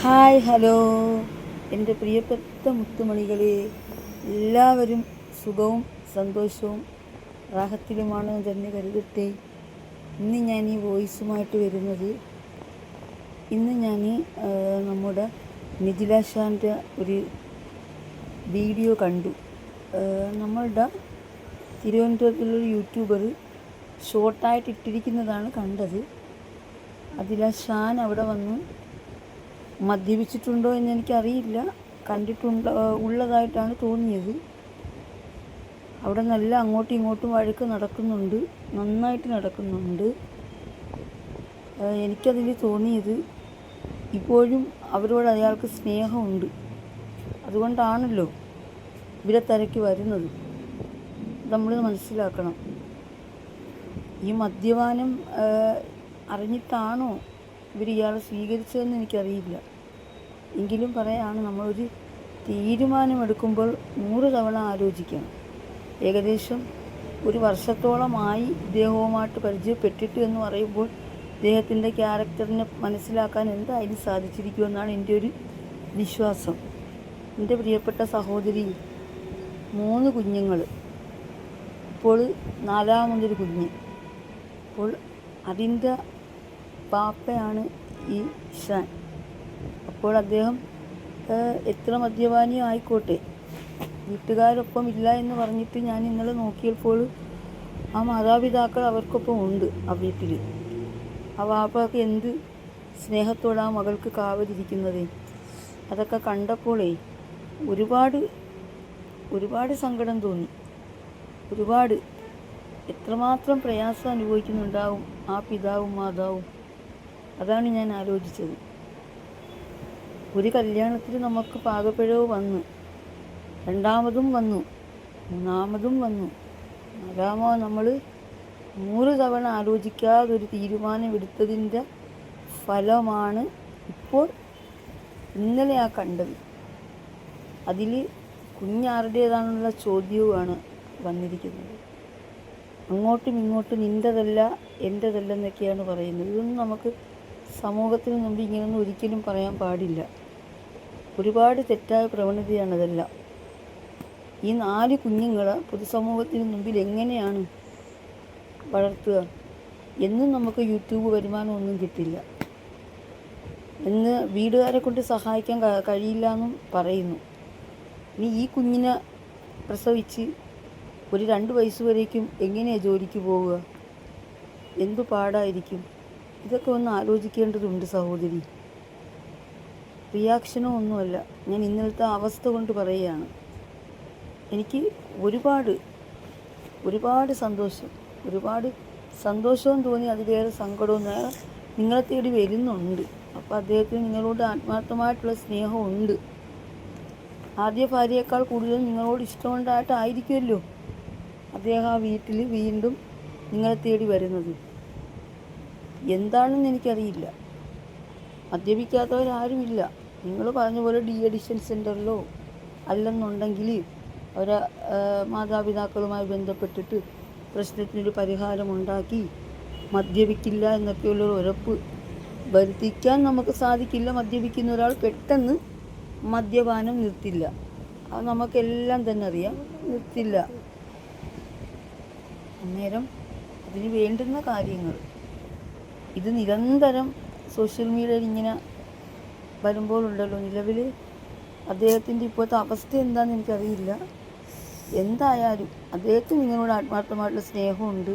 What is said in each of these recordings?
Hi hello എൻ്റെ പ്രിയപ്പെട്ട മുത്തുമണികളെ, എല്ലാവരും സുഖവും സന്തോഷവും റാഹത്തിലുമാണെന്ന് തന്നെ കരുതട്ടെ. ഇന്ന് ഞാൻ ഈ വോയിസുമായിട്ട് വരുന്നത്, ഇന്ന് ഞാൻ നമ്മുടെ നിജില ഷാൻ്റെ ഒരു വീഡിയോ കണ്ടു. നമ്മളുടെ തിരുവനന്തപുരത്തുള്ളൊരു യൂട്യൂബർ ഷോർട്ടായിട്ട് ഇട്ടിരിക്കുന്നതാണ് കണ്ടത്. അതിൽ ഷാൻ അവിടെ വന്ന് മദ്യപിച്ചിട്ടുണ്ടോ എന്ന് എനിക്കറിയില്ല, ഉള്ളതായിട്ടാണ് തോന്നിയത്. അവിടെ നല്ല അങ്ങോട്ടും ഇങ്ങോട്ടും വഴക്ക് നടക്കുന്നുണ്ട്, നന്നായിട്ട് നടക്കുന്നുണ്ട്. എനിക്കതിൽ തോന്നിയത് ഇപ്പോഴും അവരോട് അയാൾക്ക് സ്നേഹമുണ്ട്. അതുകൊണ്ടാണല്ലോ ഇവരെ തിരക്കി വരുന്നത്. നമ്മൾ മനസ്സിലാക്കണം. ഈ മദ്യപാനം അറിഞ്ഞിട്ടാണോ ഇവർ ഇയാളെ സ്വീകരിച്ചതെന്ന് എനിക്കറിയില്ല. എങ്കിലും പറയാണ്, നമ്മളൊരു തീരുമാനമെടുക്കുമ്പോൾ 100 തവണ ആലോചിക്കണം. ഏകദേശം 1 വർഷത്തോളമായി ഇദ്ദേഹവുമായിട്ട് പരിചയപ്പെട്ടിട്ട് എന്ന് പറയുമ്പോൾ ഇദ്ദേഹത്തിൻ്റെ ക്യാരക്ടറിനെ മനസ്സിലാക്കാൻ എന്തായാലും സാധിച്ചിരിക്കുമെന്നാണ് എൻ്റെ ഒരു വിശ്വാസം. എൻ്റെ പ്രിയപ്പെട്ട സഹോദരി, 3 കുഞ്ഞുങ്ങൾ, ഇപ്പോൾ 4ാമതൊരു കുഞ്ഞ്. അപ്പോൾ അതിൻ്റെ പാപ്പയാണ് ഈ ഷാൻ. അപ്പോൾ അദ്ദേഹം എത്ര മദ്യപാനി ആയിക്കോട്ടെ, വീട്ടുകാരൊപ്പം ഇല്ല എന്ന് പറഞ്ഞിട്ട് ഞാൻ ഇന്നലെ നോക്കിയപ്പോൾ ആ മാതാപിതാക്കൾ അവർക്കൊപ്പം ഉണ്ട് ആ വീട്ടിൽ. ആ വാപ്പയ്ക്ക് എന്ത് സ്നേഹത്തോടെ ആ മകൾക്ക് കാവലിരിക്കുന്നത്. അതൊക്കെ കണ്ടപ്പോഴേ ഒരുപാട് സങ്കടം തോന്നി. എത്രമാത്രം പ്രയാസം അനുഭവിക്കുന്നുണ്ടാവും ആ പിതാവും മാതാവും. അതാണ് ഞാൻ ആലോചിച്ചത്. ഒരു കല്യാണത്തിൽ നമുക്ക് പാകപ്പിഴവ് വന്നു, 2ാമതും വന്നു, 3ാമതും വന്നു, 4ാമോ നമ്മൾ 100 തവണ ആലോചിക്കാതൊരു തീരുമാനമെടുത്തതിൻ്റെ ഫലമാണ് ഇപ്പോൾ ഇന്നലെ ആ കണ്ടത്. അതിൽ കുഞ്ഞാരുടേതാണെന്നുള്ള ചോദ്യവുമാണ് വന്നിരിക്കുന്നത്. അങ്ങോട്ടും ഇങ്ങോട്ടും നിൻ്റെതല്ല എൻ്റെതല്ല എന്നൊക്കെയാണ് പറയുന്നത്. ഇതൊന്നും നമുക്ക് സമൂഹത്തിന് മുമ്പ് ഇങ്ങനെയൊന്നും ഒരിക്കലും പറയാൻ പാടില്ല. ഒരുപാട് തെറ്റായ പ്രവണതയാണതെല്ലാം. ഈ 4 കുഞ്ഞുങ്ങളെ പൊതുസമൂഹത്തിന് മുമ്പിൽ എങ്ങനെയാണ് വളർത്തുക? എന്നും നമുക്ക് യൂട്യൂബ് വരുമാനമൊന്നും കിട്ടില്ല എന്ന് വീടുകാരെ കൊണ്ട് സഹായിക്കാൻ കഴിയില്ല എന്നും പറയുന്നു. ഇനി ഈ കുഞ്ഞിനെ പ്രസവിച്ച് ഒരു 2 വയസ്സ് വരേക്കും എങ്ങനെയാണ് ജോലിക്ക് പോവുക? എന്തു പാടായിരിക്കും? ഇതൊക്കെ ഒന്ന് ആലോചിക്കേണ്ടതുണ്ട് സഹോദരി. റിയാക്ഷനോ ഒന്നുമല്ല, ഞാൻ ഇന്നലത്തെ അവസ്ഥ കൊണ്ട് പറയുകയാണ്. എനിക്ക് ഒരുപാട് സന്തോഷവും തോന്നി, അതിലേറെ സങ്കടവും. നിങ്ങളെ തേടി വരുന്നുണ്ട്. അപ്പോൾ അദ്ദേഹത്തിന് നിങ്ങളോട് ആത്മാർത്ഥമായിട്ടുള്ള സ്നേഹമുണ്ട്. ആദ്യ ഭാര്യയേക്കാൾ കൂടുതൽ നിങ്ങളോട് ഇഷ്ടമുണ്ടായിട്ടായിരിക്കുമല്ലോ അദ്ദേഹം ആ വീട്ടിൽ വീണ്ടും നിങ്ങളെ തേടി വരുന്നത്. എന്താണെന്ന് എനിക്കറിയില്ല. മദ്യപിക്കാത്തവരാരുമില്ല. നിങ്ങൾ പറഞ്ഞ പോലെ അഡിക്ഷൻ സെൻ്ററിലോ അല്ലെന്നുണ്ടെങ്കിൽ അവരെ മാതാപിതാക്കളുമായി ബന്ധപ്പെട്ടിട്ട് പ്രശ്നത്തിനൊരു പരിഹാരമുണ്ടാക്കി മദ്യപിക്കില്ല എന്നൊക്കെയുള്ളൊരു ഉറപ്പ് വരുത്തിക്കാൻ നമുക്ക് സാധിക്കില്ല. മദ്യപിക്കുന്ന ഒരാൾ പെട്ടെന്ന് മദ്യപാനം നിർത്തില്ല. അത് നമുക്കെല്ലാം തന്നെ അറിയാം, നിർത്തില്ല. അന്നേരം അതിന് വേണ്ടുന്ന കാര്യങ്ങൾ ഇത് നിരന്തരം സോഷ്യൽ മീഡിയയിൽ ഇങ്ങനെ വരുമ്പോഴുണ്ടല്ലോ, നിലവിൽ അദ്ദേഹത്തിൻ്റെ ഇപ്പോഴത്തെ അവസ്ഥ എന്താണെന്ന് എനിക്കറിയില്ല. എന്തായാലും അദ്ദേഹത്തിന് നിങ്ങളോട് ആത്മാർത്ഥമായിട്ടുള്ള സ്നേഹമുണ്ട്,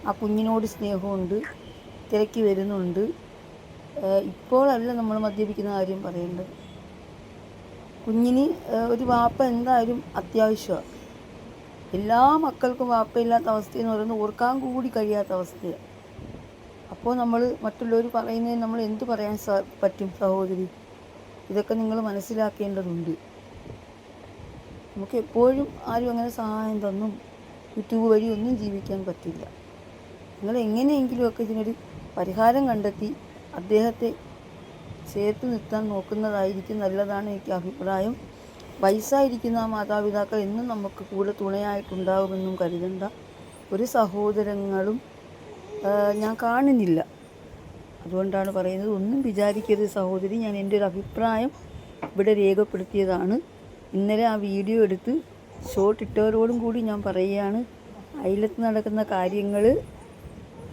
ആ കുഞ്ഞിനോട് സ്നേഹമുണ്ട്, തിരക്കി വരുന്നുണ്ട്. ഇപ്പോഴല്ല നമ്മൾ മദ്യപിക്കുന്ന കാര്യം പറയേണ്ടത്. കുഞ്ഞിന് ഒരു വാപ്പ എന്തായാലും അത്യാവശ്യമാണ്. എല്ലാ മക്കൾക്കും വാപ്പയില്ലാത്ത അവസ്ഥയെന്ന് പറയുന്നത് ഓർക്കാൻ കൂടി കഴിയാത്ത അവസ്ഥയാണ്. അപ്പോൾ നമ്മൾ മറ്റുള്ളവർ പറയുന്നതിന് നമ്മൾ എന്ത് പറയാൻ പറ്റും സഹോദരി? ഇതൊക്കെ നിങ്ങൾ മനസ്സിലാക്കേണ്ടതുണ്ട്. നമുക്ക് എപ്പോഴും ആരും അങ്ങനെ സഹായം തന്നും യൂട്യൂബ് വഴി ഒന്നും ജീവിക്കാൻ പറ്റില്ല. നിങ്ങൾ എങ്ങനെയെങ്കിലുമൊക്കെ ഇതിനൊരു പരിഹാരം കണ്ടെത്തി അദ്ദേഹത്തെ ചേർത്ത് നിർത്താൻ നോക്കുന്നതായിരിക്കും നല്ലതാണ് എനിക്ക് അഭിപ്രായം. വയസ്സായിരിക്കുന്ന ആ മാതാപിതാക്കൾ എന്നും നമുക്ക് കൂടെ തുണയായിട്ടുണ്ടാകുമെന്നും കരുതണ്ട. ഒരു സഹോദരങ്ങളും ഞാൻ കാണുന്നില്ല. അതുകൊണ്ടാണ് പറയുന്നത്. ഒന്നും വിചാരിക്കരുത് സഹോദരി, ഞാൻ എൻ്റെ ഒരു അഭിപ്രായം ഇവിടെ രേഖപ്പെടുത്തിയതാണ്. ഇന്നലെ ആ വീഡിയോ എടുത്ത് ഷോട്ട് ഇട്ടവരോടും കൂടി ഞാൻ പറയുകയാണ്, അയലത്ത് നടക്കുന്ന കാര്യങ്ങൾ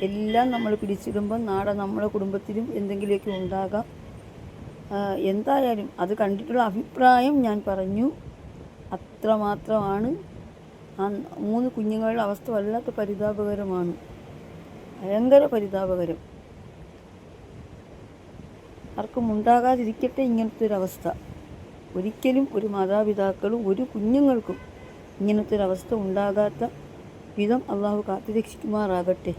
എല്ലാം നമ്മൾ പിടിച്ചിടുമ്പം നാളെ നമ്മുടെ കുടുംബത്തിലും എന്തെങ്കിലുമൊക്കെ ഉണ്ടാകാം. എന്തായാലും അത് കണ്ടിട്ടുള്ള അഭിപ്രായം ഞാൻ പറഞ്ഞു, അത്രമാത്രമാണ്. ആ 3 കുഞ്ഞുങ്ങളുടെ അവസ്ഥ വല്ലാത്ത പരിതാപകരമാണ്, ഭയങ്കര പരിതാപകരം. ആർക്കും ഉണ്ടാകാതിരിക്കട്ടെ ഇങ്ങനത്തെ ഒരവസ്ഥ. ഒരിക്കലും ഒരു മാതാപിതാക്കളും ഒരു കുഞ്ഞുങ്ങൾക്കും ഇങ്ങനത്തെ ഒരവസ്ഥ ഉണ്ടാകാത്ത വിധം അള്ളാഹു കാത്തുരക്ഷിക്കുമാറാകട്ടെ.